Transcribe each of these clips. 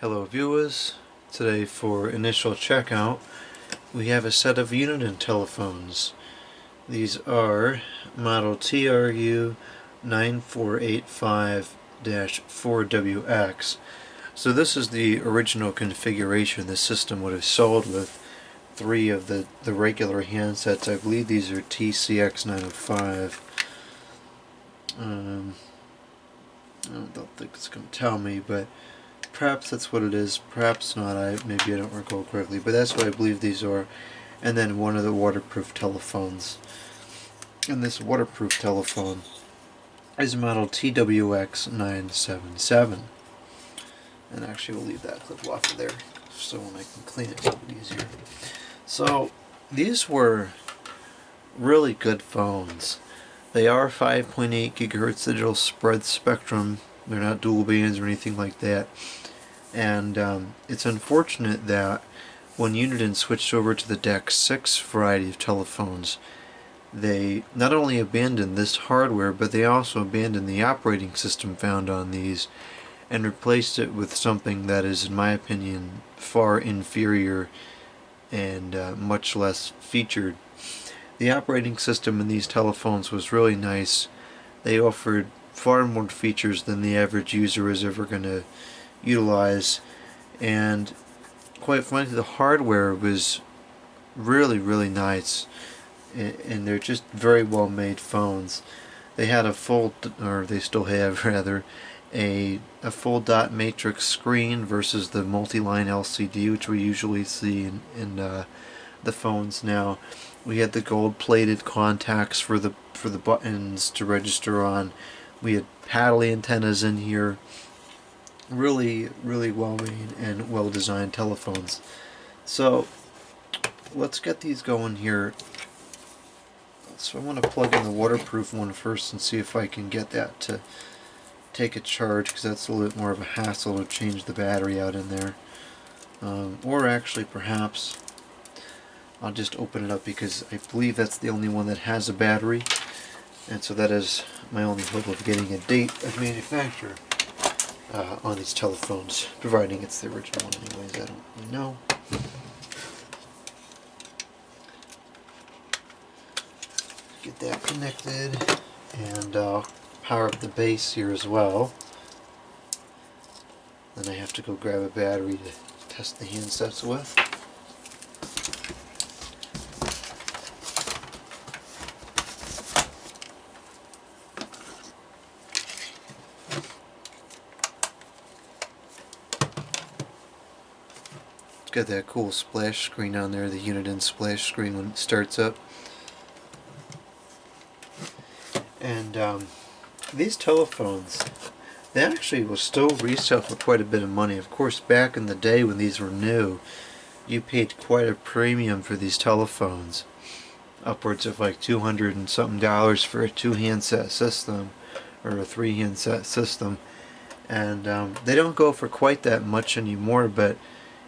Hello viewers, today for initial checkout we have a set of Uniden telephones. These are model TRU9485-4WX. So this is the original configuration the system would have sold with three of the regular handsets. I believe these are TCX905. I don't think it's going to tell me, but perhaps that's what it is, perhaps not. Maybe I don't recall correctly, but that's what I believe these are. And then one of the waterproof telephones. And this waterproof telephone is model TWX977. And actually we'll leave that clip off of there so when I can clean it a little bit easier. So these were really good phones. They are 5.8 gigahertz digital spread spectrum. They're not dual bands or anything like that. And it's unfortunate that when Uniden switched over to the DEC 6 variety of telephones, they not only abandoned this hardware, but they also abandoned the operating system found on these and replaced it with something that is, in my opinion, far inferior and much less featured. The operating system in these telephones was really nice. They offered far more features than the average user is ever going to utilize, and quite frankly the hardware was really nice, and they're just very well made phones. They had a full, or they still have rather, a full dot matrix screen versus the multi-line LCD which we usually see in the phones now. We had the gold-plated contacts for the buttons to register on. We had paddle antennas in here. Really well made and well designed telephones. So let's get these going here. So I'm going to plug in the waterproof one first and see if I can get that to take a charge, because that's a little bit more of a hassle to change the battery out in there. Or actually perhaps I'll just open it up, because I believe that's the only one that has a battery, and so that is my only hope of getting a date of manufacture on these telephones, providing it's the original one anyways. I don't really know. Get that connected, and power up the base here as well. Then I have to go grab a battery to test the handsets with. Got that cool splash screen on there, the Uniden splash screen when it starts up. And these telephones, they actually will still resell for quite a bit of money. Of course, back in the day when these were new, you paid quite a premium for these telephones, upwards of like $200 and something for a 2-handset system or a 3-handset system. And they don't go for quite that much anymore, but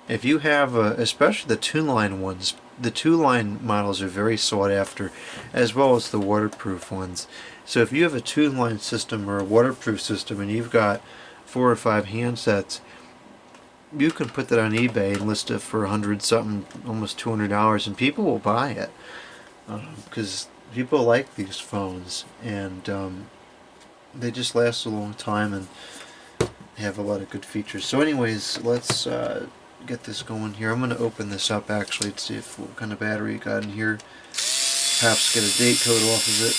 if you have, especially the two-line ones, the two-line models are very sought after, as well as the waterproof ones. So if you have a two-line system or a waterproof system and you've got 4 or 5 handsets, you can put that on eBay and list it for $100 something, almost $200, and people will buy it because people like these phones, and they just last a long time and they have a lot of good features. So anyways, let's get this going here. I'm going to open this up actually to see if what kind of battery it got in here. Perhaps get a date code off of it.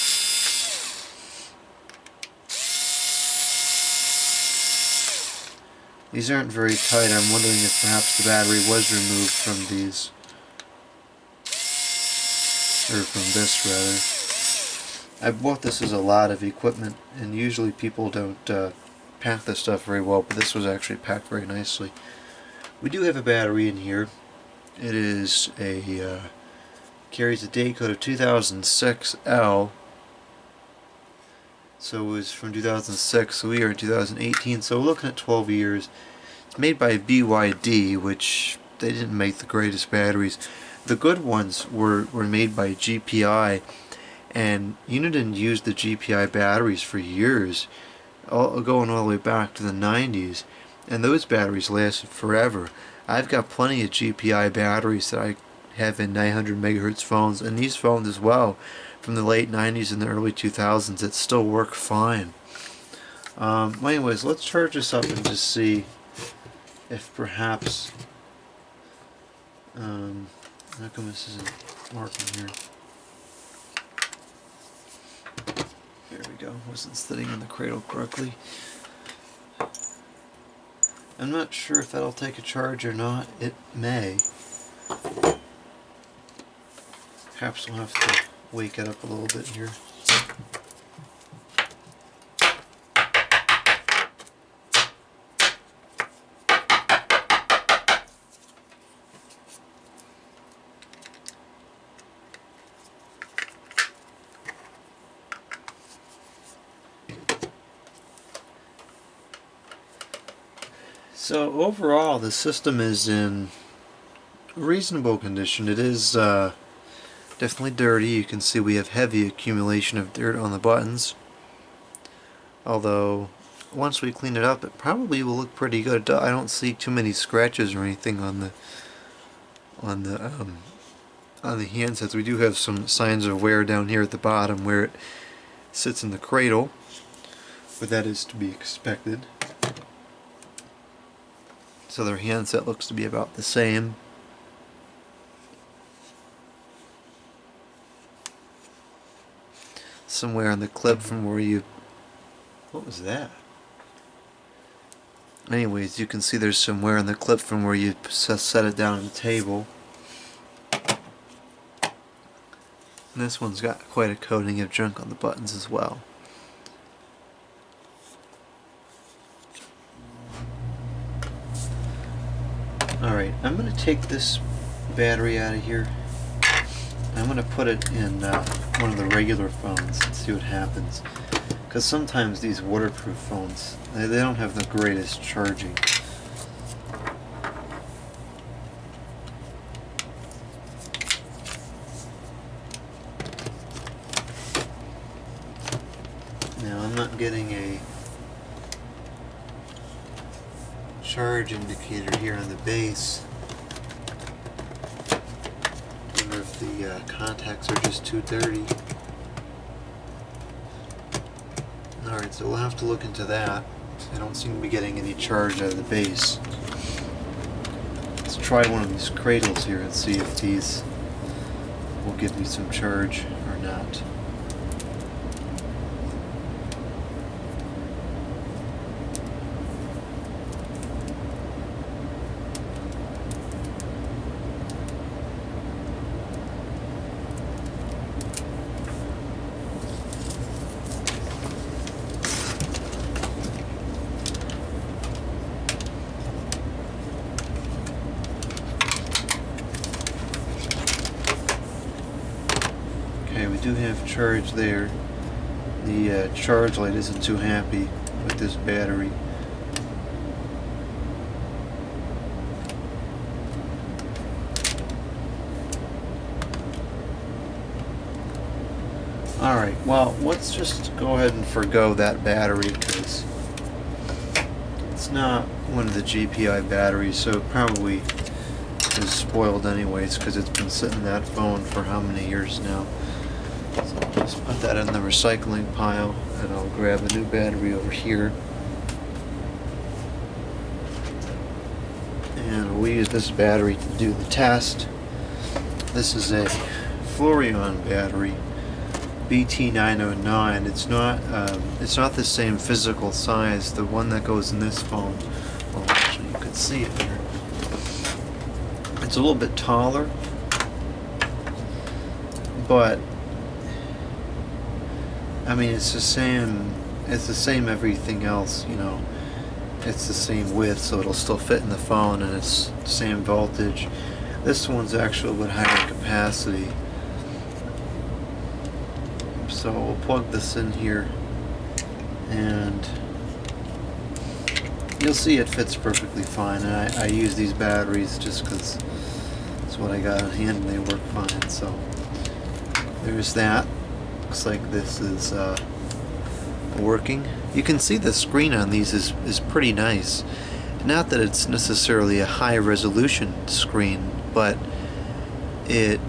These aren't very tight. I'm wondering if perhaps the battery was removed from these, or from this rather. I bought this as a lot of equipment, and usually people don't pack this stuff very well, but this was actually packed very nicely. We do have a battery in here. It is a carries a date code of 2006L. So it was from 2006. So we are in 2018. So we're looking at 12 years. It's made by BYD, which they didn't make the greatest batteries. The good ones were made by GPI, and Uniden used the GPI batteries for years, going all the way back to the 90s. and those batteries lasted forever. I've got plenty of GPI batteries that I have in 900 megahertz phones, and these phones as well, from the late 90s and the early 2000s, that still work fine. Well, anyways, let's charge this up and just see if perhaps, how come this isn't working here? There we go, wasn't sitting in the cradle correctly. I'm not sure if that'll take a charge or not. It may. Perhaps we'll have to wake it up a little bit here. So overall, the system is in reasonable condition. It is definitely dirty. You can see we have heavy accumulation of dirt on the buttons. Although, once we clean it up, it probably will look pretty good. I don't see too many scratches or anything on the handsets. We do have some signs of wear down here at the bottom where it sits in the cradle, but that is to be expected. So their handset looks to be about the same. Somewhere on the clip from where you... What was that? Anyways, you can see there's some wear on the clip from where you set it down on the table. And this one's got quite a coating of junk on the buttons as well. Alright, I'm going to take this battery out of here. I'm going to put it in one of the regular phones and see what happens. Because sometimes these waterproof phones, they don't have the greatest charging. Now I'm not getting a charge indicator here on the base. I wonder if the contacts are just too dirty. Alright, so we'll have to look into that. I don't seem to be getting any charge out of the base. Let's try one of these cradles here and see if these will give me some charge or not. We do have charge there. The charge light isn't too happy with this battery. Alright, well, let's just go ahead and forgo that battery because it's not one of the GPI batteries, so it probably is spoiled anyways because it's been sitting in that phone for how many years now. So I'll just put that in the recycling pile and I'll grab a new battery over here. And we'll use this battery to do the test. This is a Fluorion battery, BT909. It's not the same physical size. The one that goes in this phone, well, actually you could see it here. It's a little bit taller, but I mean, it's the same everything else, you know. It's the same width, so it'll still fit in the phone, and it's the same voltage. This one's actually a bit higher capacity. So we'll plug this in here, and you'll see it fits perfectly fine. And I use these batteries just because it's what I got on hand and they work fine. So there's that. Looks like this is working. You can see the screen on these is pretty nice. Not that it's necessarily a high resolution screen, but it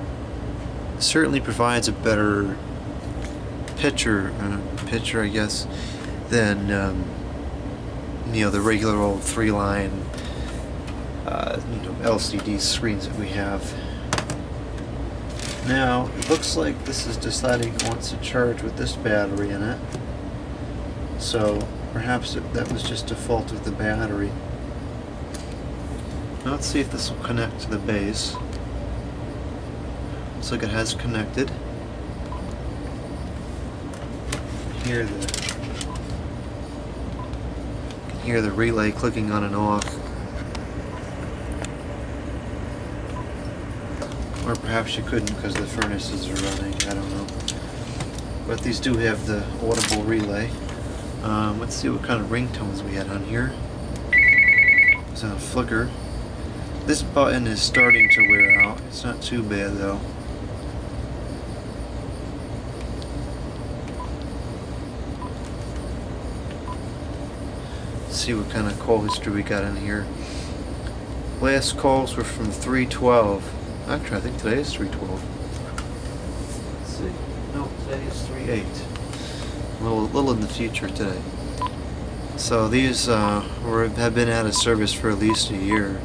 certainly provides a better picture, I guess, than the regular old 3-line LCD screens that we have. Now it looks like this is deciding it wants to charge with this battery in it, so perhaps that was just a fault of the battery. Now let's see if this will connect to the base. Looks like it has connected. You can hear the relay clicking on and off. Or perhaps you couldn't because the furnaces are running, I don't know. But these do have the audible relay. Let's see what kind of ringtones we had on here. It's on a flicker. This button is starting to wear out. It's not too bad though. Let's see what kind of call history we got in here. Last calls were from 312. Actually, I think today is 312. Let's see. No, today is 38. A little in the future today. So these have been out of service for at least a year.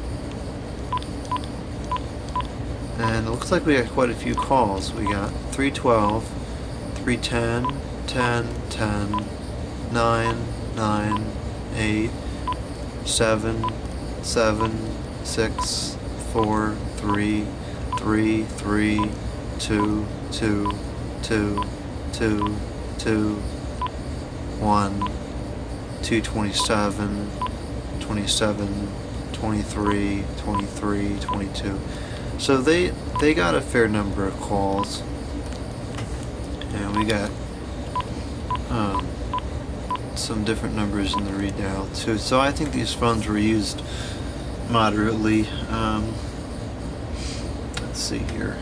And it looks like we got quite a few calls. We got 312, 310, 10, 10, 9, 9, 8, 7, 7, 6, 4, 3, 3, 3, 2, 2, 2, 2, 2, 1, 227, 27, 23, 23, 22. So they got a fair number of calls, and we got some different numbers in the readout too. So I think these phones were used moderately. Let's see here.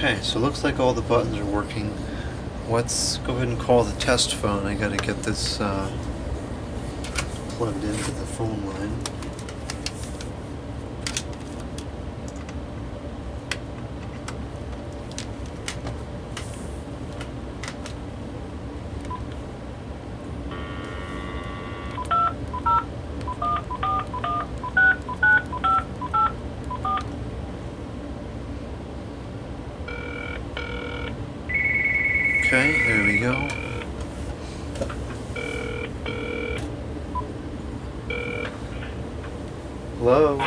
Okay, so it looks like all the buttons are working. Let's go ahead and call the test phone. I gotta get this plugged into the phone line. Okay, there we go. Hello?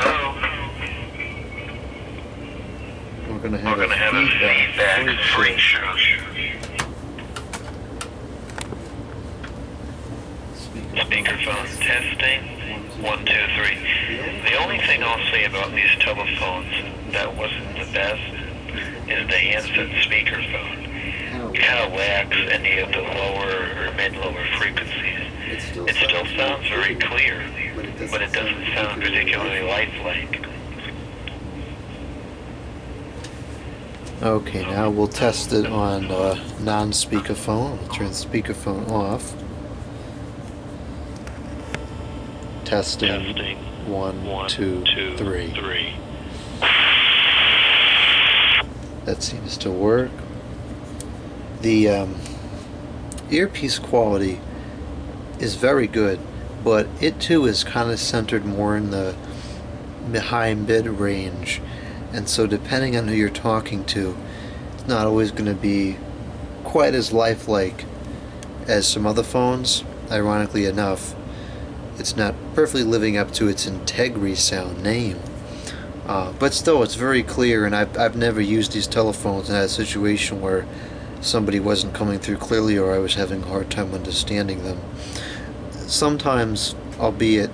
We're gonna have a feedback freak show. Speakerphone testing. 1, 2, 3. The only thing I'll say about these telephones that wasn't the best is the handset speakerphone. It kind of lacks any of the lower or mid-lower frequencies. It still sounds very clear, but it doesn't sound particularly lifelike. Okay, now we'll test it on non-speakerphone. We'll turn the speakerphone off. Testing. 1, 2, 3. That seems to work. The earpiece quality is very good, but it too is kind of centered more in the high mid range, and so depending on who you're talking to, it's not always going to be quite as lifelike as some other phones. Ironically enough, it's not perfectly living up to its Integrity sound name, but still it's very clear, and I've never used these telephones and had a situation where somebody wasn't coming through clearly or I was having a hard time understanding them. Sometimes, albeit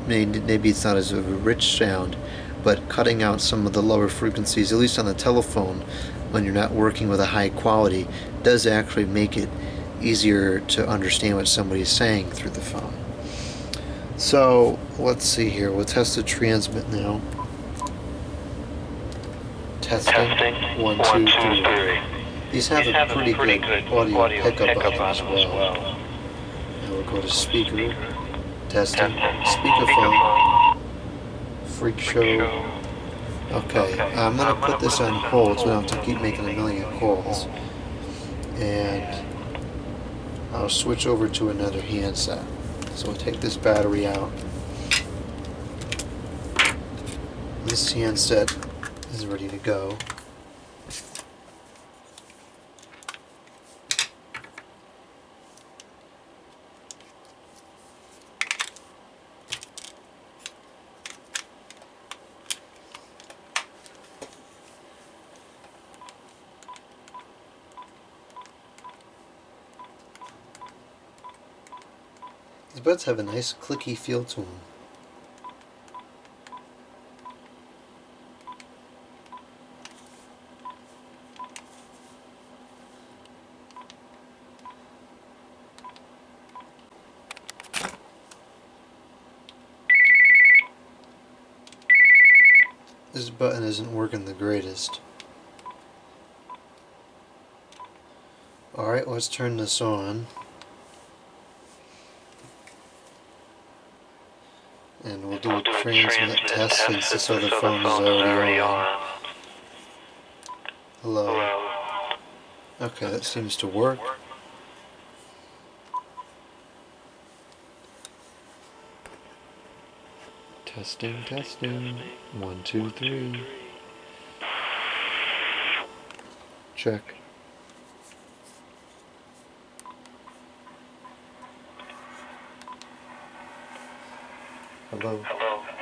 maybe it's not as a rich sound, but cutting out some of the lower frequencies, at least on the telephone, when you're not working with a high quality, does actually make it easier to understand what somebody's saying through the phone. So let's see here. We'll test the transmit now. Testing. 1, 2, 3. These have a pretty good audio pickup on them as well. Now we'll go to speaker. Testing. Speakerphone. Freak show. Okay, I'm going to put this on hold so I don't have to keep making a million calls. And I'll switch over to another handset. So we'll take this battery out. This handset is ready to go. These buds have a nice clicky feel to them. This button isn't working the greatest. Alright, let's turn this on. And we'll do a transmit test since this other phone is already on. Hello. Okay, that seems to work. Testing, testing. 1, 2, 3. Check. Hello.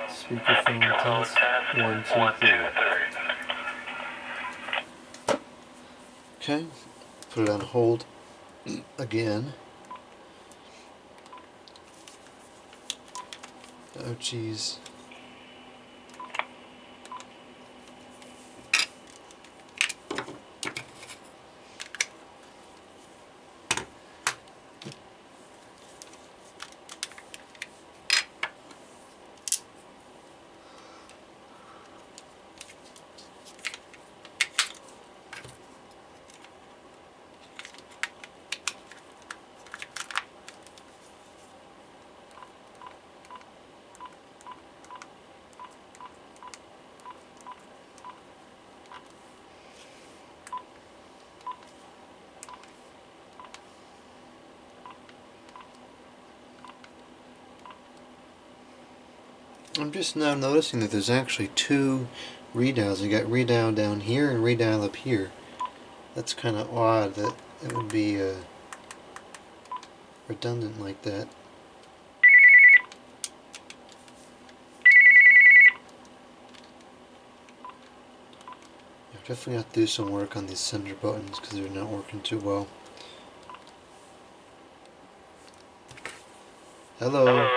Speakerphone test. 1, 2, 3. Okay. Put it on hold again. Oh jeez. I'm just now noticing that there's actually two redials. You got redial down here and redial up here. That's kind of odd that it would be redundant like that. I definitely have to do some work on these sender buttons because they're not working too well. Hello.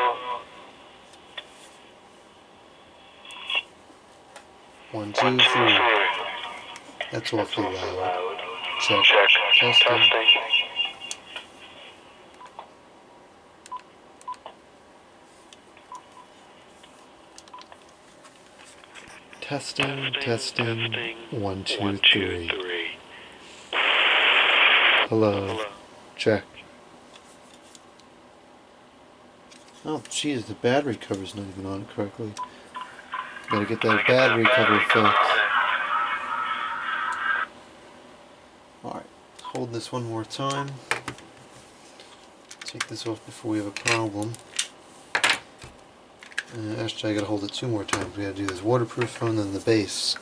1, 2, 3. That's awfully loud. Check. Testing. Testing, testing. 1, 2, 3. Hello. Check. Oh, jeez, the battery cover's not even on correctly. Gotta get that battery cover fixed. Alright, hold this one more time. Take this off before we have a problem. Actually, I gotta hold it 2 more times. We gotta do this waterproof phone and the base.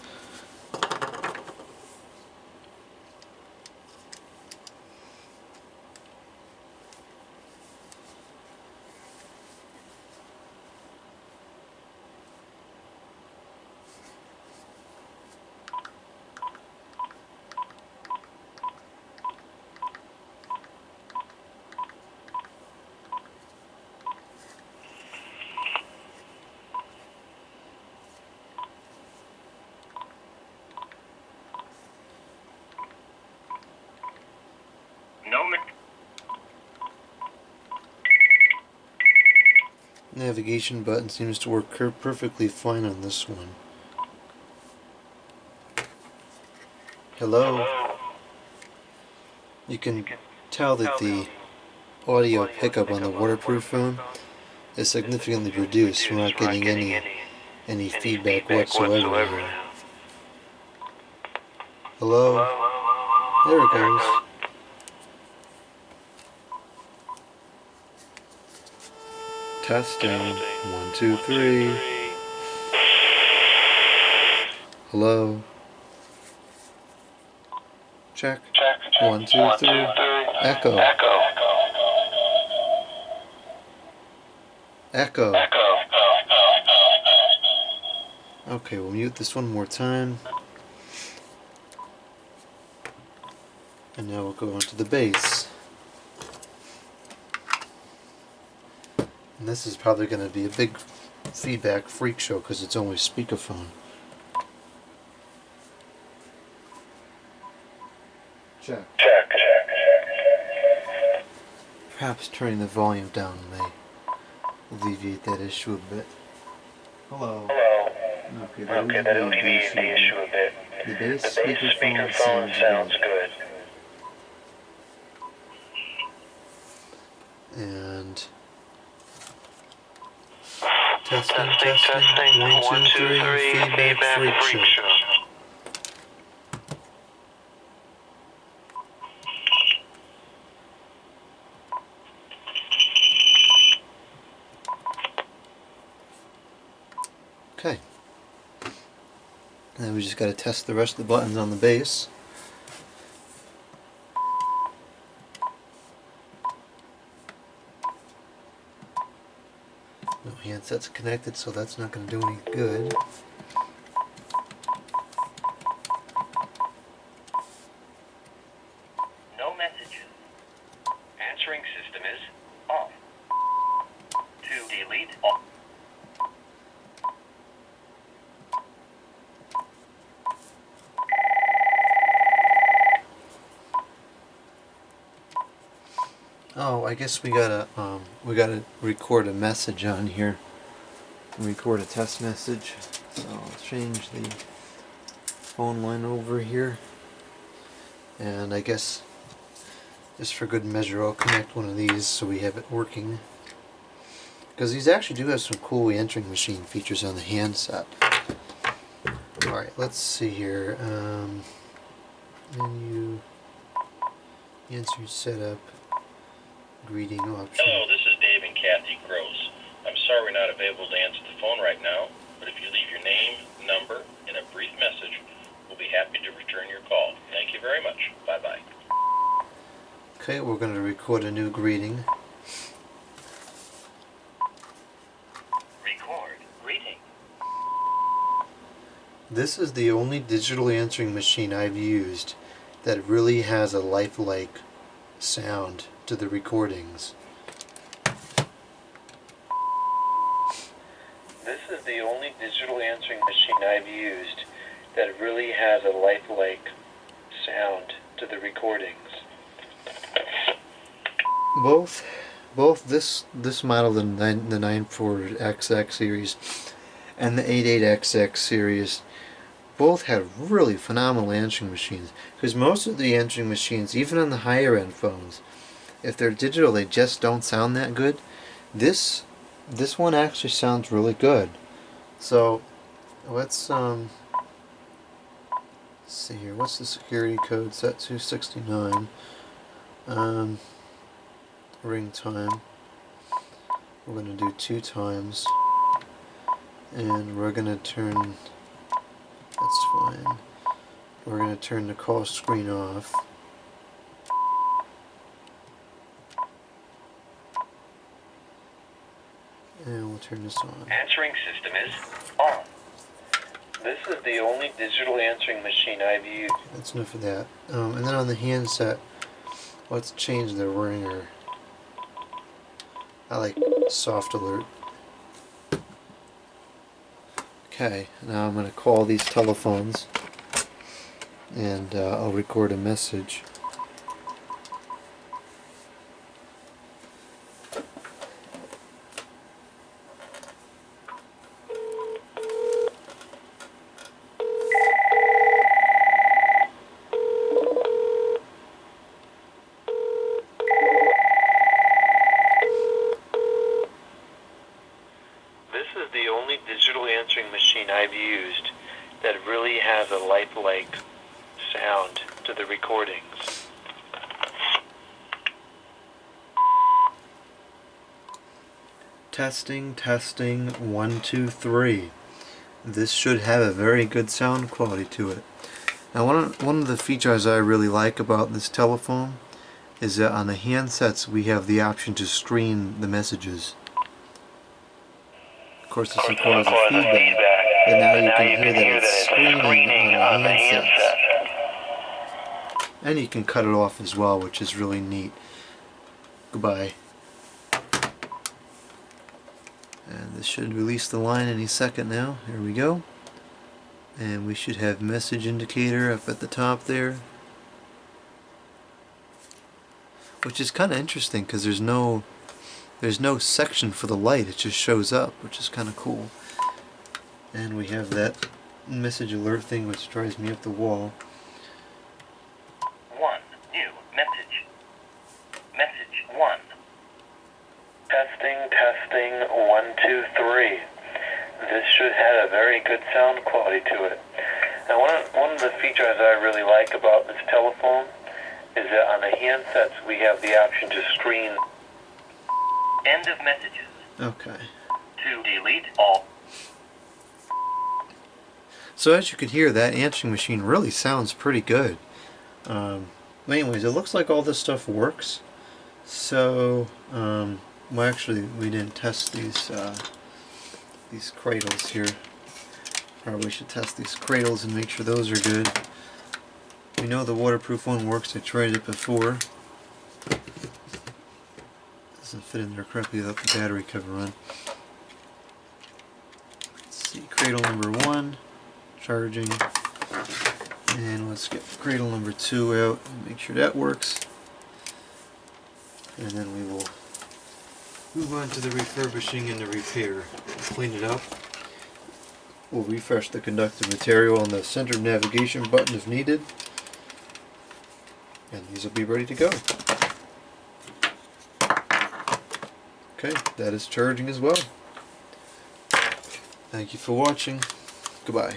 navigation button seems to work perfectly fine on this one. Hello? You can tell that the audio pickup on the waterproof phone is significantly reduced. We're not getting any feedback whatsoever here. Hello? There it goes. Testing. 1, 2, 3. Hello? Check. 1, 2, 3. Echo. Echo. Okay, we'll mute this one more time. And now we'll go on to the bass. And this is probably going to be a big feedback freak show because it's only speakerphone. Check. Perhaps turning the volume down may alleviate that issue a bit. Hello. Okay, that alleviates the issue a bit. The bass speakerphone sounds good. And testing. 1, 2, 3. Feedback freak show. Okay. Now we just got to test the rest of the buttons on the bass. No handset's connected, so that's not going to do any good. No messages. Answering system is off. To delete off. Oh, I guess we gotta record a message on here. Record a test message. So I'll change the phone line over here. And I guess just for good measure I'll connect one of these so we have it working. Because these actually do have some cool answering machine features on the handset. Alright, let's see here. Menu, answer setup, greeting option. Hello, this is Dave and Kathy Gross. I'm sorry we're not available to answer the phone right now, but if you leave your name, number, and a brief message, we'll be happy to return your call. Thank you very much. Bye-bye. Okay, we're going to record a new greeting. Record greeting. This is the only digital answering machine I've used that really has a lifelike sound to the recordings. This is the only digital answering machine I've used that really has a lifelike sound to the recordings. Both this model, the 94XX series, and the 88XX series, both have really phenomenal answering machines. Because most of the answering machines, even on the higher end phones, if they're digital, they just don't sound that good. This one actually sounds really good. So let's see here. What's the security code? Set 269. Ring time. We're going to do 2 times, and we're going to turn. That's fine. We're going to turn the call screen off. And we'll turn this on. Answering system is on. This is the only digital answering machine I've used. That's enough of that. And then on the handset, let's change the ringer. I like soft alert. Okay, now I'm going to call these telephones, and I'll record a message. used that really has a lifelike sound to the recordings. Testing, testing, 1, 2, 3. This should have a very good sound quality to it. Now one of the features I really like about this telephone is that on the handsets we have the option to screen the messages. Of course this will cause a feedback, but now you can hear that it's screening on the handsets. And you can cut it off as well, which is really neat. Goodbye. And this should release the line any second now. Here we go. And we should have message indicator up at the top there. Which is kind of interesting because there's no section for the light, it just shows up, which is kind of cool. And we have that message alert thing which drives me up the wall. New message. Message 1. Testing, testing, 1, 2, 3. This should have a very good sound quality to it. Now one of the features I really like about this telephone is that on the handsets we have the option to screen. End of messages. Okay. To delete all. So as you can hear, that answering machine really sounds pretty good. Anyways, it looks like all this stuff works. So, well actually we didn't test these cradles here. Probably should test these cradles and make sure those are good. We know the waterproof one works, I tried it before. Doesn't fit in there correctly without the battery cover on. Let's see, cradle number 1, charging. And let's get cradle number 2 out and make sure that works. And then we will move on to the refurbishing and the repair. Clean it up. We'll refresh the conductive material on the center navigation button if needed. And these will be ready to go. Okay, that is charging as well. Thank you for watching. Goodbye.